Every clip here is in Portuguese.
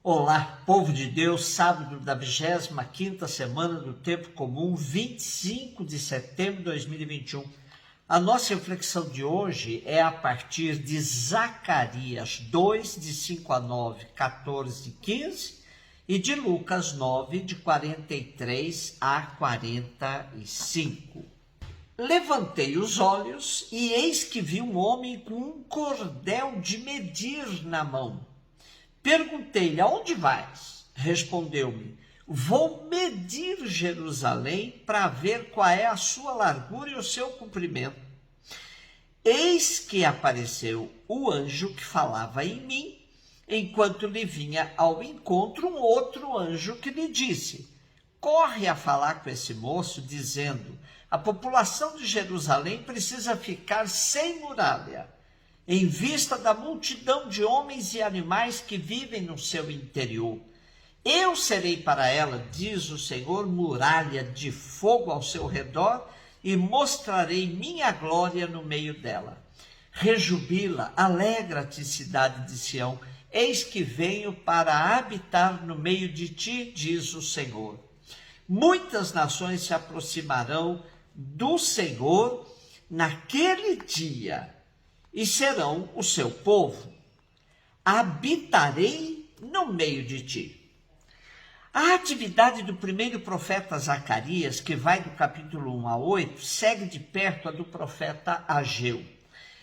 Olá, povo de Deus, sábado da 25ª semana do Tempo Comum, 25 de setembro de 2021. A nossa reflexão de hoje é a partir de Zacarias 2, de 5 a 9, 14 e 15, e de Lucas 9, de 43 a 45. Levantei os olhos e eis que vi um homem com um cordel de medir na mão. Perguntei-lhe, aonde vais? Respondeu-me, vou medir Jerusalém para ver qual é a sua largura e o seu comprimento. Eis que apareceu o anjo que falava em mim, enquanto lhe vinha ao encontro um outro anjo que lhe disse, corre a falar com esse moço, dizendo, a população de Jerusalém precisa ficar sem muralha, em vista da multidão de homens e animais que vivem no seu interior. Eu serei para ela, diz o Senhor, muralha de fogo ao seu redor, e mostrarei minha glória no meio dela. Rejubila, alegra-te, cidade de Sião, eis que venho para habitar no meio de ti, diz o Senhor. Muitas nações se aproximarão do Senhor naquele dia, e serão o seu povo. Habitarei no meio de ti. A atividade do primeiro profeta Zacarias, que vai do capítulo 1 a 8, segue de perto a do profeta Ageu.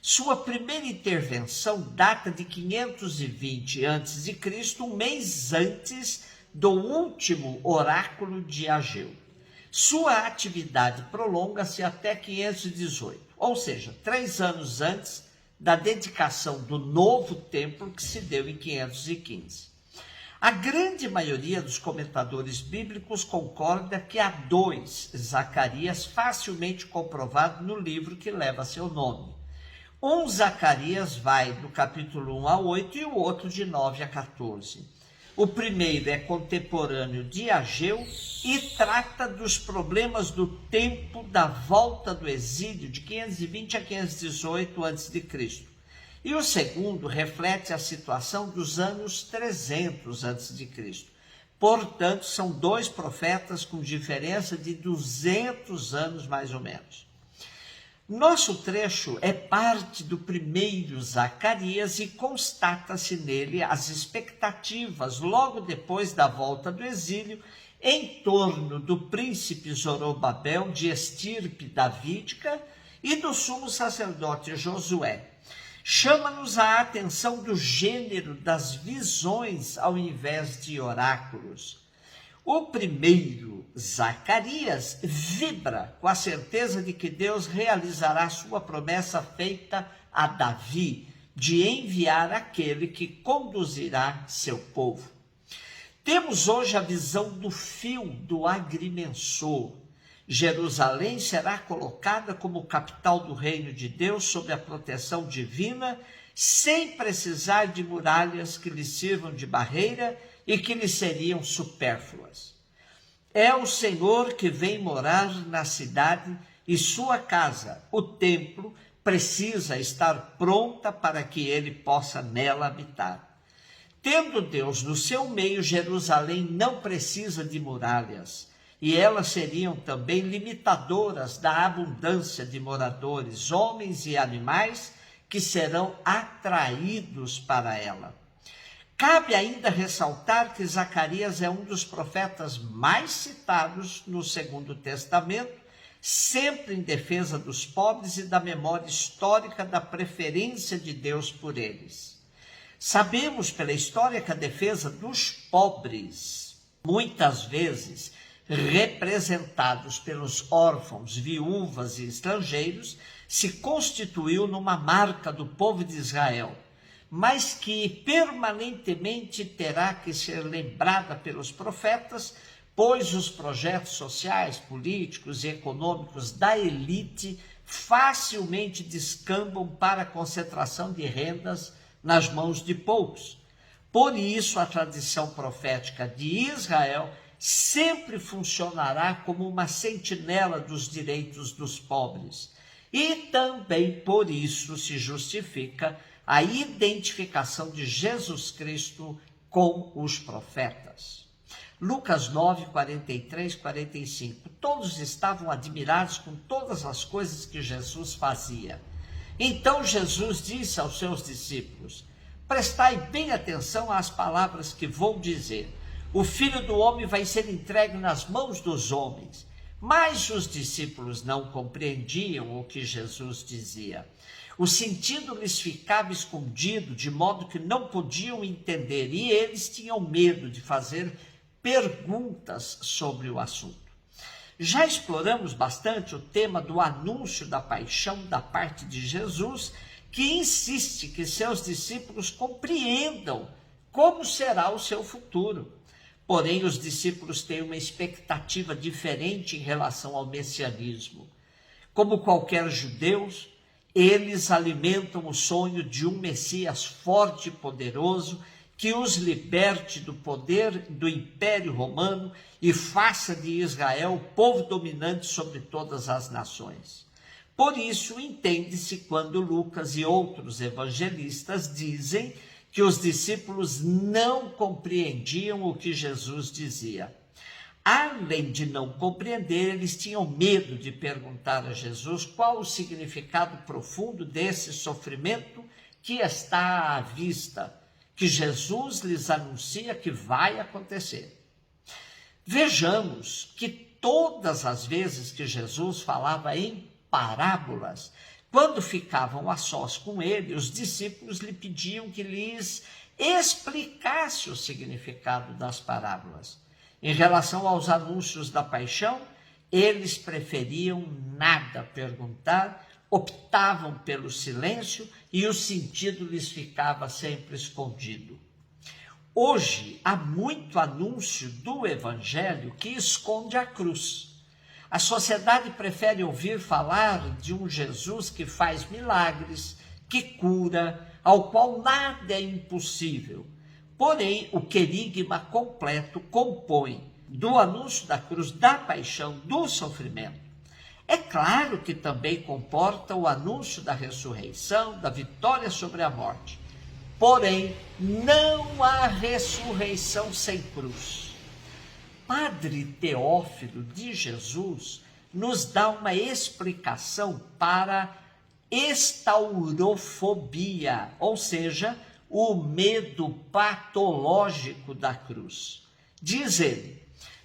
Sua primeira intervenção data de 520 a.C., um mês antes do último oráculo de Ageu. Sua atividade prolonga-se até 518, ou seja, 3 anos antes da dedicação do novo templo que se deu em 515. A grande maioria dos comentadores bíblicos concorda que há 2 Zacarias facilmente comprovado no livro que leva seu nome. Um Zacarias vai do capítulo 1 a 8 e o outro de 9 a 14. O primeiro é contemporâneo de Ageu e trata dos problemas do tempo da volta do exílio de 520 a 518 a.C. E o segundo reflete a situação dos anos 300 a.C. Portanto, são 2 profetas com diferença de 200 anos mais ou menos. Nosso trecho é parte do primeiro Zacarias e constata-se nele as expectativas logo depois da volta do exílio em torno do príncipe Zorobabel de estirpe davídica e do sumo sacerdote Josué. Chama-nos a atenção do gênero das visões ao invés de oráculos. O primeiro, Zacarias, vibra com a certeza de que Deus realizará sua promessa feita a Davi, de enviar aquele que conduzirá seu povo. Temos hoje a visão do fio do agrimensor. Jerusalém será colocada como capital do reino de Deus sob a proteção divina, sem precisar de muralhas que lhe sirvam de barreira e que lhe seriam supérfluas. É o Senhor que vem morar na cidade e sua casa, o templo, precisa estar pronta para que ele possa nela habitar. Tendo Deus no seu meio, Jerusalém não precisa de muralhas, e elas seriam também limitadoras da abundância de moradores, homens e animais, que serão atraídos para ela. Cabe ainda ressaltar que Zacarias é um dos profetas mais citados no Segundo Testamento, sempre em defesa dos pobres e da memória histórica da preferência de Deus por eles. Sabemos pela história que a defesa dos pobres, muitas vezes representados pelos órfãos, viúvas e estrangeiros, se constituiu numa marca do povo de Israel, mas que permanentemente terá que ser lembrada pelos profetas, pois os projetos sociais, políticos e econômicos da elite facilmente descambam para a concentração de rendas nas mãos de poucos. Por isso, a tradição profética de Israel sempre funcionará como uma sentinela dos direitos dos pobres. E também por isso se justifica a identificação de Jesus Cristo com os profetas. Lucas 9, 43, 45. Todos estavam admirados com todas as coisas que Jesus fazia. Então Jesus disse aos seus discípulos: prestai bem atenção às palavras que vou dizer. O Filho do Homem vai ser entregue nas mãos dos homens. Mas os discípulos não compreendiam o que Jesus dizia. O sentido lhes ficava escondido, de modo que não podiam entender, e eles tinham medo de fazer perguntas sobre o assunto. Já exploramos bastante o tema do anúncio da paixão da parte de Jesus, que insiste que seus discípulos compreendam como será o seu futuro. Porém, os discípulos têm uma expectativa diferente em relação ao messianismo. Como qualquer judeu, eles alimentam o sonho de um Messias forte e poderoso que os liberte do poder do Império Romano e faça de Israel o povo dominante sobre todas as nações. Por isso, entende-se quando Lucas e outros evangelistas dizem que os discípulos não compreendiam o que Jesus dizia. Além de não compreender, eles tinham medo de perguntar a Jesus qual o significado profundo desse sofrimento que está à vista, que Jesus lhes anuncia que vai acontecer. Vejamos que todas as vezes que Jesus falava em parábolas, quando ficavam a sós com ele, os discípulos lhe pediam que lhes explicasse o significado das parábolas. Em relação aos anúncios da paixão, eles preferiam nada perguntar, optavam pelo silêncio e o sentido lhes ficava sempre escondido. Hoje, há muito anúncio do evangelho que esconde a cruz. A sociedade prefere ouvir falar de um Jesus que faz milagres, que cura, ao qual nada é impossível. Porém, o querigma completo compõe do anúncio da cruz, da paixão, do sofrimento. É claro que também comporta o anúncio da ressurreição, da vitória sobre a morte. Porém, não há ressurreição sem cruz. Padre Teófilo de Jesus nos dá uma explicação para estaurofobia, ou seja, o medo patológico da cruz. Diz ele: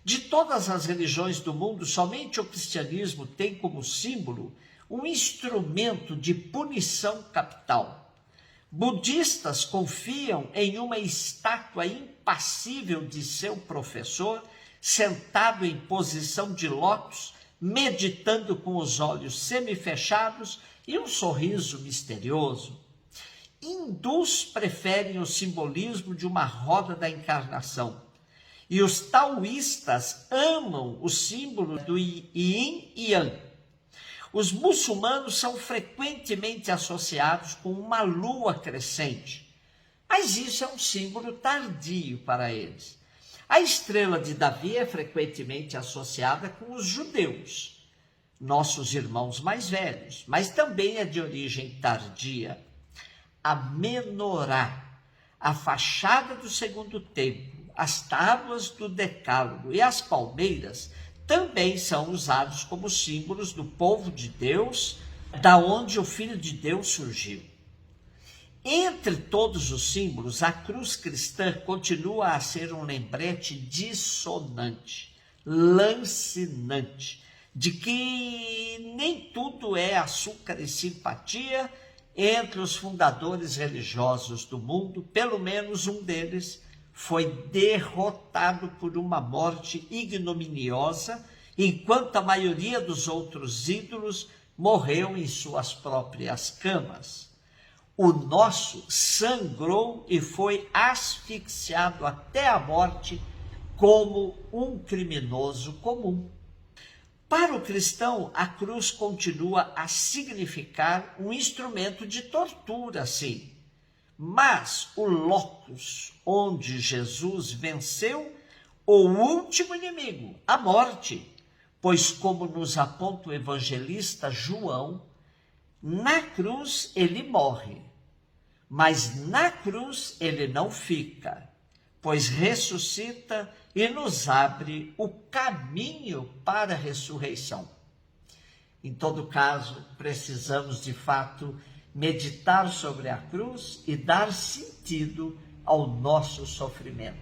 de todas as religiões do mundo, somente o cristianismo tem como símbolo um instrumento de punição capital. Budistas confiam em uma estátua impassível de seu professor, sentado em posição de lótus, meditando com os olhos semifechados e um sorriso misterioso. Hindus preferem o simbolismo de uma roda da encarnação. E os taoístas amam o símbolo do yin e yang. Os muçulmanos são frequentemente associados com uma lua crescente, mas isso é um símbolo tardio para eles. A estrela de Davi é frequentemente associada com os judeus, nossos irmãos mais velhos, mas também é de origem tardia. A menorá, a fachada do segundo templo, as tábuas do Decálogo e as palmeiras também são usados como símbolos do povo de Deus, da onde o Filho de Deus surgiu. Entre todos os símbolos, a cruz cristã continua a ser um lembrete dissonante, lancinante, de que nem tudo é açúcar e simpatia entre os fundadores religiosos do mundo. Pelo menos um deles foi derrotado por uma morte ignominiosa, enquanto a maioria dos outros ídolos morreu em suas próprias camas. O nosso sangrou e foi asfixiado até a morte como um criminoso comum. Para o cristão, a cruz continua a significar um instrumento de tortura, sim. Mas o locus onde Jesus venceu o último inimigo, a morte, pois, como nos aponta o evangelista João, na cruz ele morre, mas na cruz ele não fica, pois ressuscita e nos abre o caminho para a ressurreição. Em todo caso, precisamos de fato meditar sobre a cruz e dar sentido ao nosso sofrimento.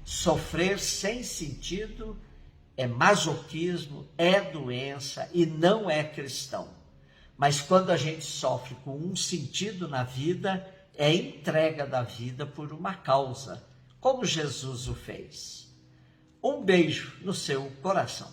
Sofrer sem sentido é masoquismo, é doença e não é cristão. Mas quando a gente sofre com um sentido na vida, é entrega da vida por uma causa, como Jesus o fez. Um beijo no seu coração.